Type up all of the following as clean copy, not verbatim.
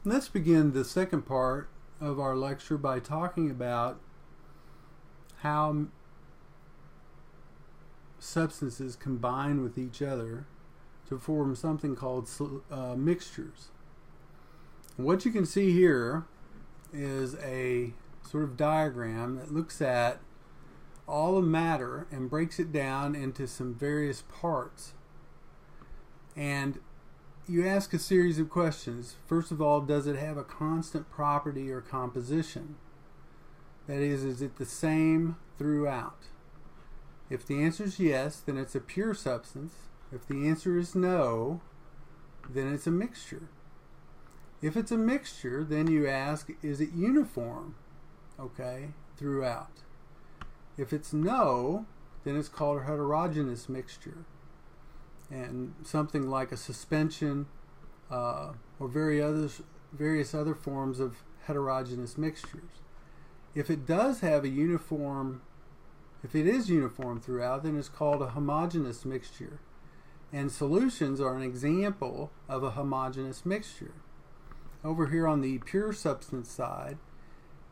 Let's begin the second part of our lecture by talking about how substances combine with each other to form something called mixtures. What you can see here is a sort of diagram that looks at all the matter and breaks it down into some various parts. And you ask a series of questions. First of all, does it have a constant property or composition? That is it the same throughout? If the answer is yes, then it's a pure substance. If the answer is no, then it's a mixture. If it's a mixture, then you ask, is it uniform, throughout? If it's no, then it's called a heterogeneous mixture. And something like a suspension or various other forms of heterogeneous mixtures. If it does have a uniform, if it is uniform throughout, then it's called a homogeneous mixture. And solutions are an example of a homogeneous mixture. Over here on the pure substance side,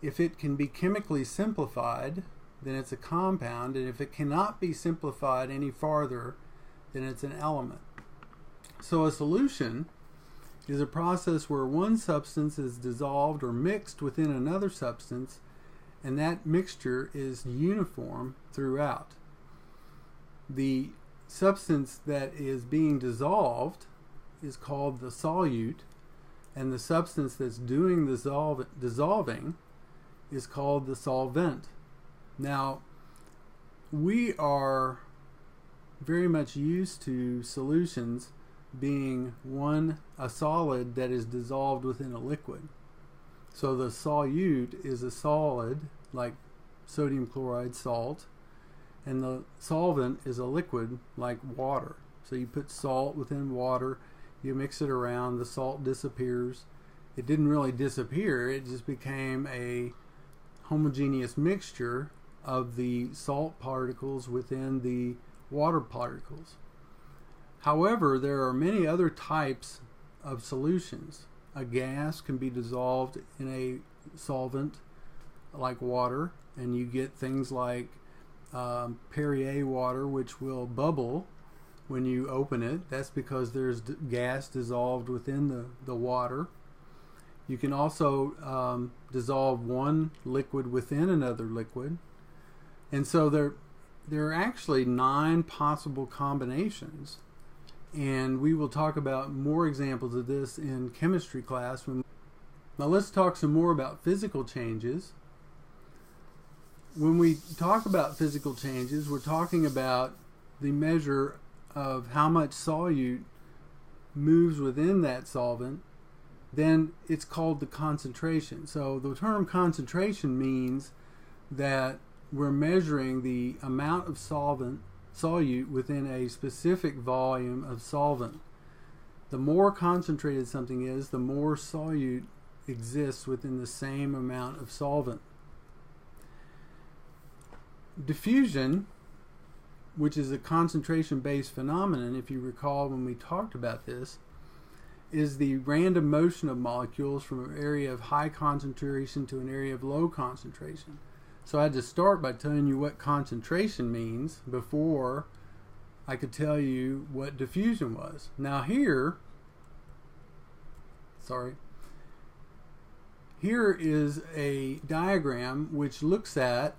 if it can be chemically simplified, then it's a compound, and if it cannot be simplified any farther, then it's an element. So a solution is a process where one substance is dissolved or mixed within another substance, and that mixture is uniform throughout. The substance that is being dissolved is called the solute, and the substance that's doing the dissolving is called the solvent. Now, we are very much used to solutions being a solid that is dissolved within a liquid. So the solute is a solid like sodium chloride, salt, and the solvent is a liquid like water. So you put salt within water, you mix it around, the salt disappears. It didn't really disappear, it just became a homogeneous mixture of the salt particles within the water particles. However, there are many other types of solutions. A gas can be dissolved in a solvent like water, and you get things like Perrier water, which will bubble when you open it. That's because there's gas dissolved within the water. You can also dissolve one liquid within another liquid. And so there are actually 9 possible combinations. And we will talk about more examples of this in chemistry class. Now let's talk some more about physical changes. When we talk about physical changes, we're talking about the measure of how much solute moves within that solvent. Then it's called the concentration. So the term concentration means that we're measuring the amount of solute within a specific volume of solvent. The more concentrated something is, the more solute exists within the same amount of solvent. Diffusion, which is a concentration-based phenomenon, if you recall when we talked about this, is the random motion of molecules from an area of high concentration to an area of low concentration. So I had to start by telling you what concentration means before I could tell you what diffusion was. Now here is a diagram which looks at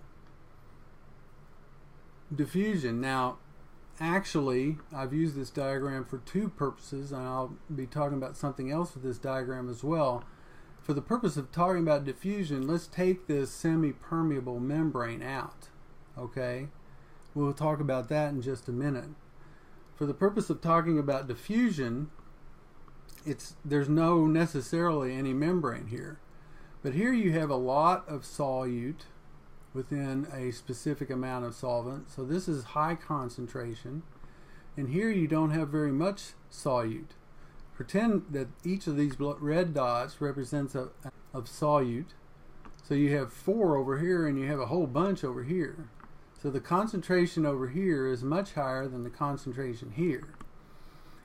diffusion. Now, actually, I've used this diagram for 2 purposes, and I'll be talking about something else with this diagram as well. For the purpose of talking about diffusion, let's take this semi-permeable membrane out. We'll talk about that in just a minute. For the purpose of talking about diffusion, there's no necessarily any membrane here. But here you have a lot of solute within a specific amount of solvent. So this is high concentration. And here you don't have very much solute. Pretend that each of these red dots represents of solute. So you have 4 over here and you have a whole bunch over here. So the concentration over here is much higher than the concentration here.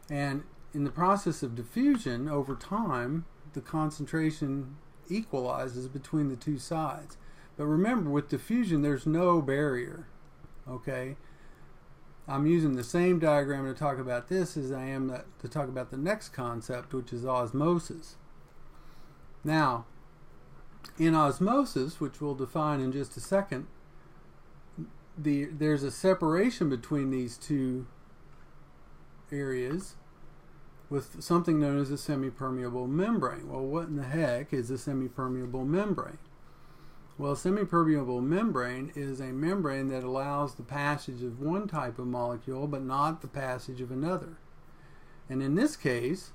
And in the process of diffusion, over time, the concentration equalizes between the two sides. But remember, with diffusion, there's no barrier. Okay? I'm using the same diagram to talk about this as I am to talk about the next concept, which is osmosis. Now, in osmosis, which we'll define in just a second, there's a separation between these two areas with something known as a semipermeable membrane. Well, what in the heck is a semipermeable membrane? Well, a semipermeable membrane is a membrane that allows the passage of one type of molecule but not the passage of another. And in this case,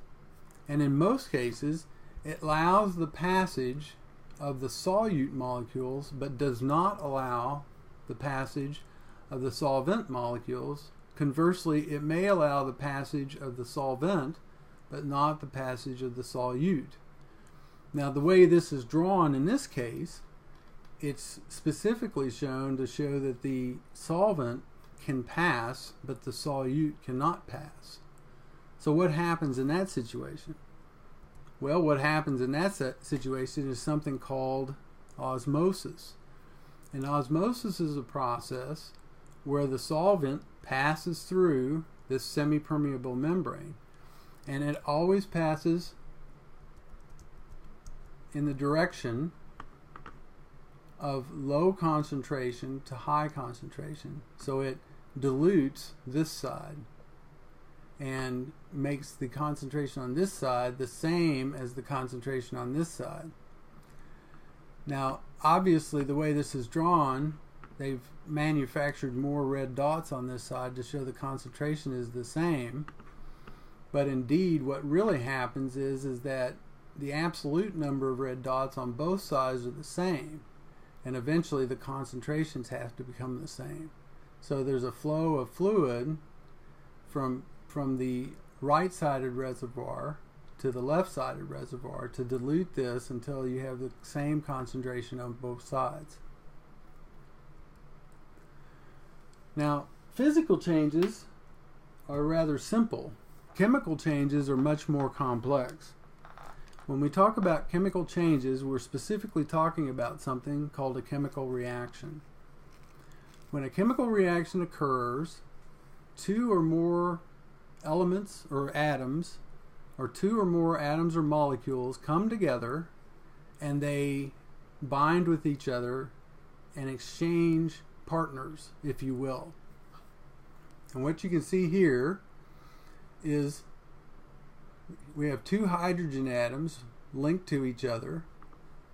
and in most cases, it allows the passage of the solute molecules but does not allow the passage of the solvent molecules. Conversely, it may allow the passage of the solvent but not the passage of the solute. Now, the way this is drawn in this case, it's specifically shown to show that the solvent can pass but the solute cannot pass. So what happens in that situation? Well, what happens in that situation is something called osmosis. And osmosis is a process where the solvent passes through this semipermeable membrane, and it always passes in the direction of low concentration to high concentration. So it dilutes this side and makes the concentration on this side the same as the concentration on this side. Now, obviously, the way this is drawn, they've manufactured more red dots on this side to show the concentration is the same. But indeed, what really happens is that the absolute number of red dots on both sides are the same. And eventually the concentrations have to become the same. So there's a flow of fluid from the right-sided reservoir to the left-sided reservoir to dilute this until you have the same concentration on both sides. Now, physical changes are rather simple. Chemical changes are much more complex. When we talk about chemical changes, we're specifically talking about something called a chemical reaction. When a chemical reaction occurs, two or more elements or atoms, or two or more atoms or molecules come together and they bind with each other and exchange partners, if you will. And what you can see here is we have two hydrogen atoms linked to each other,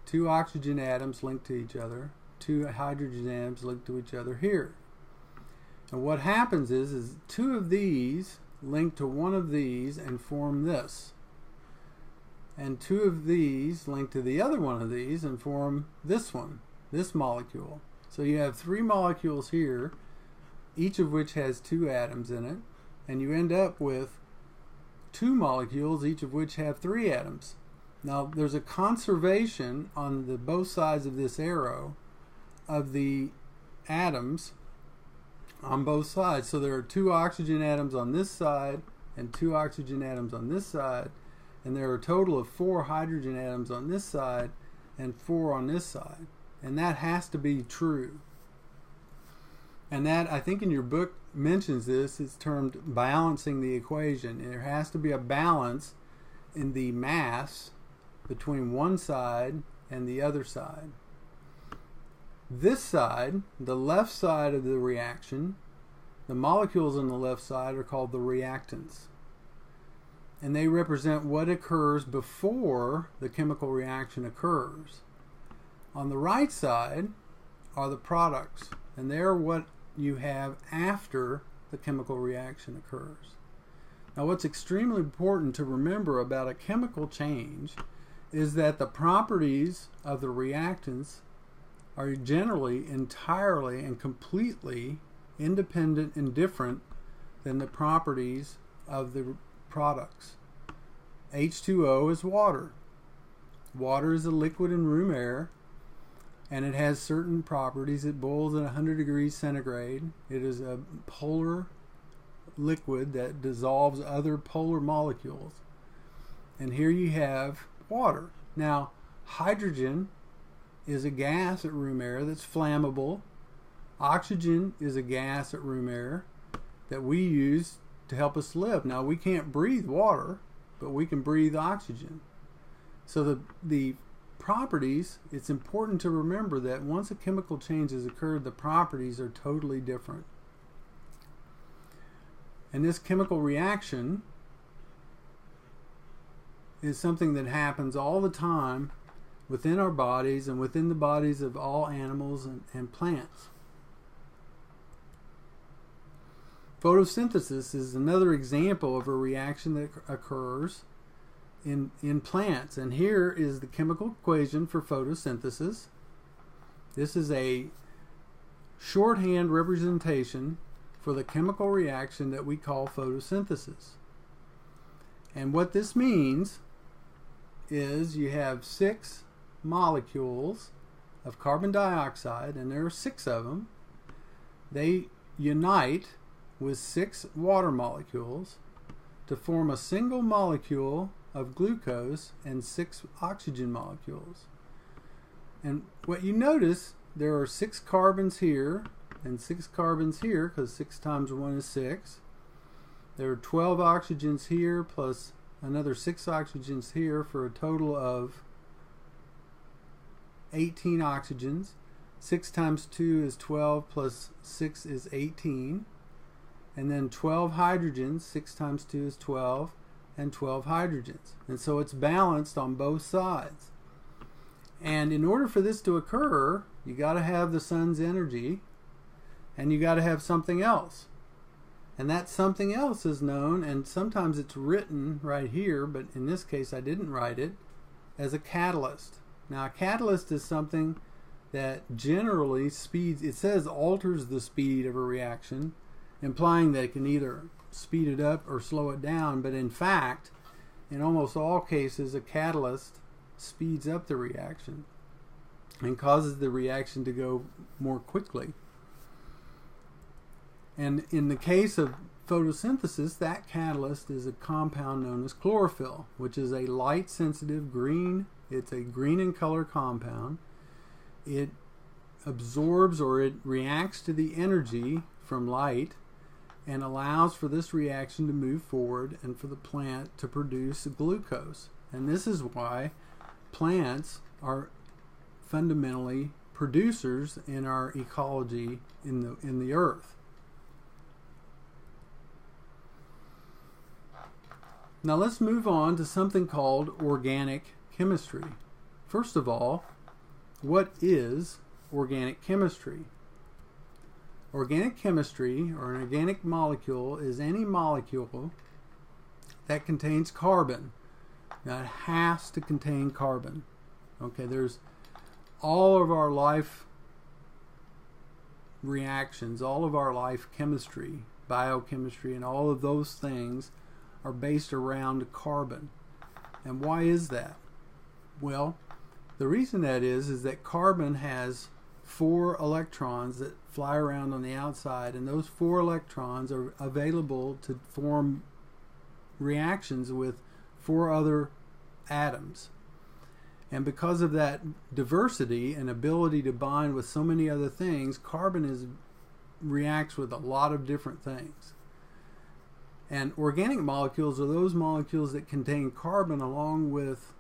two oxygen atoms linked to each other, two hydrogen atoms linked to each other here. And what happens is two of these link to one of these and form this. And two of these link to the other one of these and form this one, this molecule. So you have three molecules here, each of which has two atoms in it, and you end up with two molecules, each of which have three atoms. Now, there's a conservation on both sides of this arrow of the atoms on both sides. So there are two oxygen atoms on this side and two oxygen atoms on this side, and there are a total of 4 hydrogen atoms on this side and 4 on this side. And that has to be true. And that, I think in your book mentions this, it's termed balancing the equation. And there has to be a balance in the mass between one side and the other side. This side, the left side of the reaction, the molecules on the left side are called the reactants. And they represent what occurs before the chemical reaction occurs. On the right side are the products, and they're what you have after the chemical reaction occurs. Now, what's extremely important to remember about a chemical change is that the properties of the reactants are generally entirely and completely independent and different than the properties of the products. H2O is water. Water is a liquid in room air, and it has certain properties. It boils at 100 degrees centigrade. It is a polar liquid that dissolves other polar molecules. And here you have water. Now, hydrogen is a gas at room air that's flammable. Oxygen is a gas at room air that we use to help us live. Now, we can't breathe water, but we can breathe oxygen. So the properties, it's important to remember that once a chemical change has occurred, the properties are totally different. And this chemical reaction is something that happens all the time within our bodies and within the bodies of all animals and plants. Photosynthesis is another example of a reaction that occurs in plants. And here is the chemical equation for photosynthesis. This is a shorthand representation for the chemical reaction that we call photosynthesis. And what this means is you have 6 molecules of carbon dioxide, and there are 6 of them. They unite with 6 water molecules to form a single molecule of glucose and 6 oxygen molecules. And what you notice, there are 6 carbons here and 6 carbons here, because 6 times 1 is 6. There are 12 oxygens here plus another 6 oxygens here for a total of 18 oxygens. 6 times 2 is 12 plus 6 is 18. And then 12 hydrogens. 6 times 2 is 12. And 12 hydrogens. And so it's balanced on both sides. And in order for this to occur, you got to have the sun's energy, and you got to have something else. And that something else is known, and sometimes it's written right here, but in this case I didn't write it, as a catalyst. Now, a catalyst is something that generally speeds, it says alters the speed of a reaction, implying that it can either speed it up or slow it down, but in fact, in almost all cases, a catalyst speeds up the reaction and causes the reaction to go more quickly. And in the case of photosynthesis, that catalyst is a compound known as chlorophyll, which is a light-sensitive green. It's a green in color compound. It absorbs, or it reacts to the energy from light and allows for this reaction to move forward and for the plant to produce glucose. And this is why plants are fundamentally producers in our ecology in the earth. Now let's move on to something called organic chemistry. First of all, what is organic chemistry? Organic chemistry, or an organic molecule, is any molecule that contains carbon. Now it has to contain carbon. Okay, there's all of our life reactions, all of our life chemistry, biochemistry, and all of those things are based around carbon. And why is that? Well, the reason that is that carbon has 4 electrons that fly around on the outside, and those 4 electrons are available to form reactions with 4 other atoms. And because of that diversity and ability to bind with so many other things, carbon reacts with a lot of different things. And organic molecules are those molecules that contain carbon along with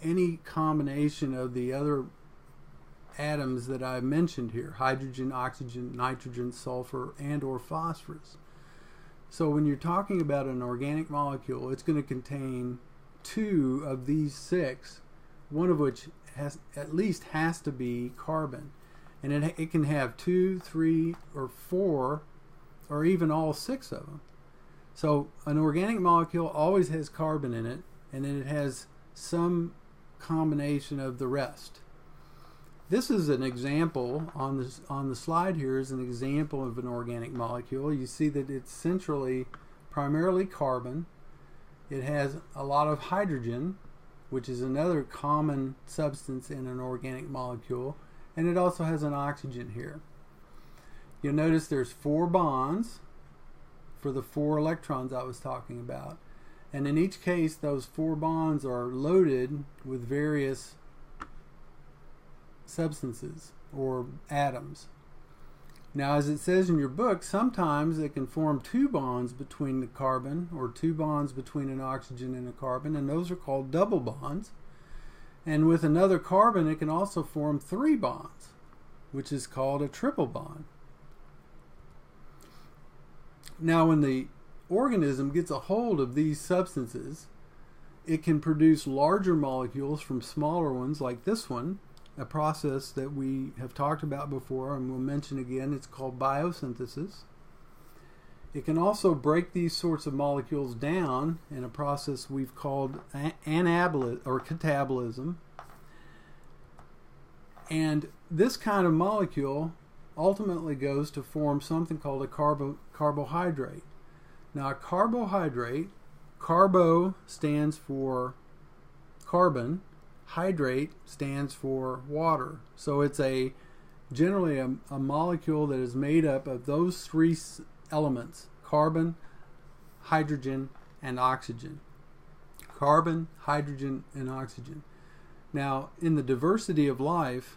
any combination of the other atoms that I mentioned here: hydrogen, oxygen, nitrogen, sulfur, and or phosphorus. So when you're talking about an organic molecule, it's going to contain 2 of these 6, one of which at least has to be carbon. And it can have 2, 3, or 4, or even all 6 of them. So an organic molecule always has carbon in it, and then it has some combination of the rest. This is an example on the slide here is an example of an organic molecule. You see that it's primarily carbon. It has a lot of hydrogen, which is another common substance in an organic molecule, and it also has an oxygen here. You'll notice there's 4 bonds for the 4 electrons I was talking about, And in each case, those 4 bonds are loaded with various substances or atoms. Now, as it says in your book, sometimes it can form 2 bonds between the carbon, or 2 bonds between an oxygen and a carbon, and those are called double bonds. And with another carbon, it can also form 3 bonds, which is called a triple bond. Now, when the organism gets a hold of these substances, it can produce larger molecules from smaller ones like this one, a process that we have talked about before and we'll mention again. It's called biosynthesis. It can also break these sorts of molecules down in a process we've called catabolism. And this kind of molecule ultimately goes to form something called a carbohydrate. Now, a carbohydrate, carbo stands for carbon, hydrate stands for water. So it's generally a molecule that is made up of those 3 elements: carbon, hydrogen, and oxygen. Carbon, hydrogen, and oxygen. Now, in the diversity of life,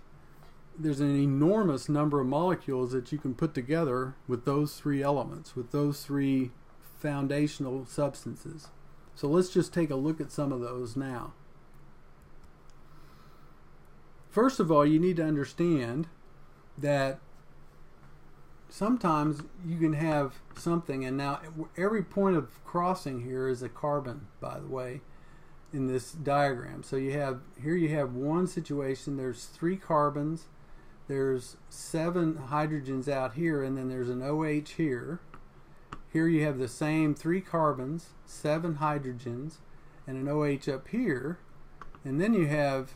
there's an enormous number of molecules that you can put together with those 3 elements, with those 3 foundational substances. So let's just take a look at some of those now. First of all, you need to understand that sometimes you can have something, and now every point of crossing here is a carbon, by the way, in this diagram. So you have one situation, there's 3 carbons, there's 7 hydrogens out here, and then there's an OH here. Here you have the same 3 carbons, 7 hydrogens, and an OH up here, and then you have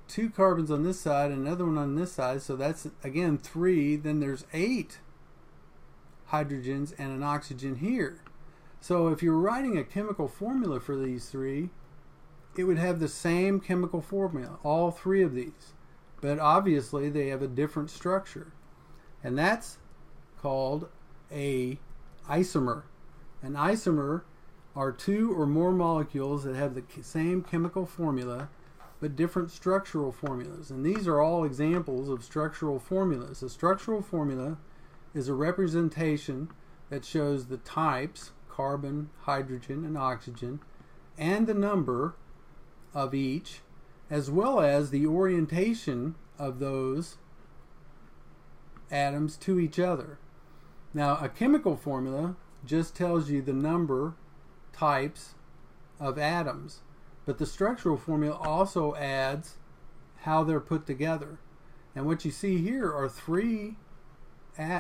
2 carbons on this side and another one on this side, so that's again 3. Then there's 8 hydrogens and an oxygen here. So if you're writing a chemical formula for these 3, it would have the same chemical formula, all 3 of these, but obviously they have a different structure, and that's called a isomer. An isomer are 2 or more molecules that have the same chemical formula but different structural formulas. And these are all examples of structural formulas. A structural formula is a representation that shows the types, carbon, hydrogen, and oxygen, and the number of each, as well as the orientation of those atoms to each other. Now, a chemical formula just tells you the number, types of atoms. But the structural formula also adds how they're put together. And what you see here are 3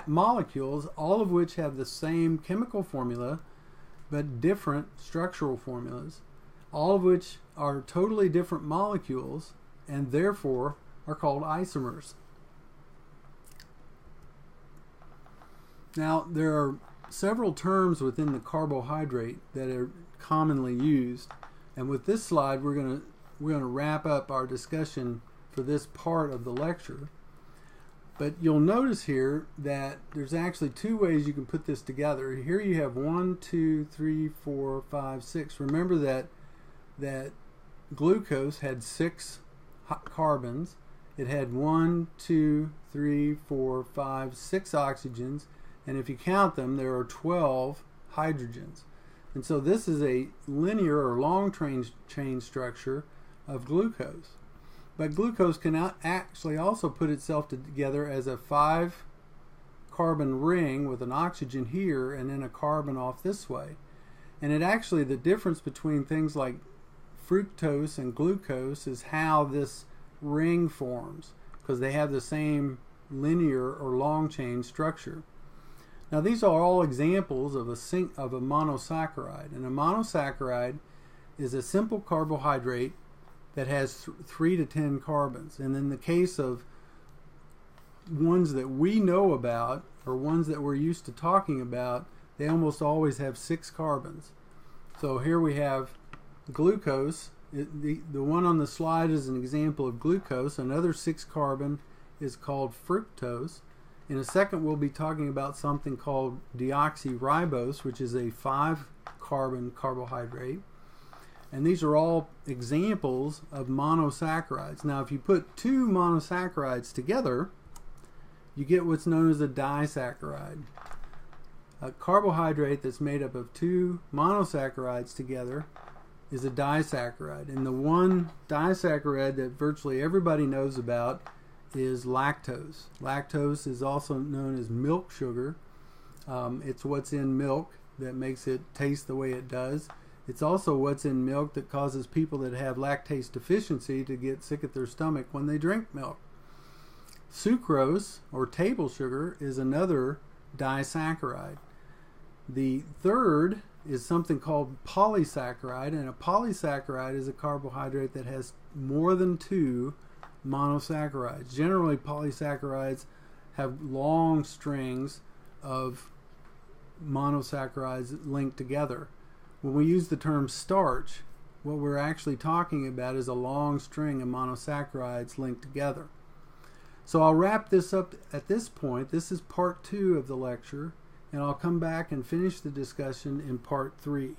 molecules, all of which have the same chemical formula, but different structural formulas, all of which are totally different molecules, and therefore are called isomers. Now, there are several terms within the carbohydrate that are commonly used. And with this slide, we're going to wrap up our discussion for this part of the lecture. But you'll notice here that there's actually 2 ways you can put this together. Here you have 1, 2, 3, 4, 5, 6. Remember that glucose had 6 carbons. It had 1, 2, 3, 4, 5, 6 oxygens. And if you count them, there are 12 hydrogens. And so this is a linear or long chain structure of glucose. But glucose can actually also put itself together as a 5-carbon ring with an oxygen here and then a carbon off this way. And the difference between things like fructose and glucose is how this ring forms, because they have the same linear or long chain structure. Now, these are all examples of a monosaccharide. And a monosaccharide is a simple carbohydrate that has 3 to 10 carbons. And in the case of ones that we know about, or ones that we're used to talking about, they almost always have 6 carbons. So here we have glucose. The one on the slide is an example of glucose. Another 6 carbon is called fructose. In a second, we'll be talking about something called deoxyribose, which is a 5 carbon carbohydrate. And these are all examples of monosaccharides. Now, if you put two monosaccharides together, you get what's known as a disaccharide. A carbohydrate that's made up of two monosaccharides together is a disaccharide. And the one disaccharide that virtually everybody knows about is lactose. Lactose is also known as milk sugar. It's what's in milk that makes it taste the way it does. It's also what's in milk that causes people that have lactase deficiency to get sick at their stomach when they drink milk. Sucrose, or table sugar, is another disaccharide. The third is something called polysaccharide, and a polysaccharide is a carbohydrate that has more than two monosaccharides. Generally, polysaccharides have long strings of monosaccharides linked together. When we use the term starch, what we're actually talking about is a long string of monosaccharides linked together. So I'll wrap this up at this point. This is part 2 of the lecture, and I'll come back and finish the discussion in part 3.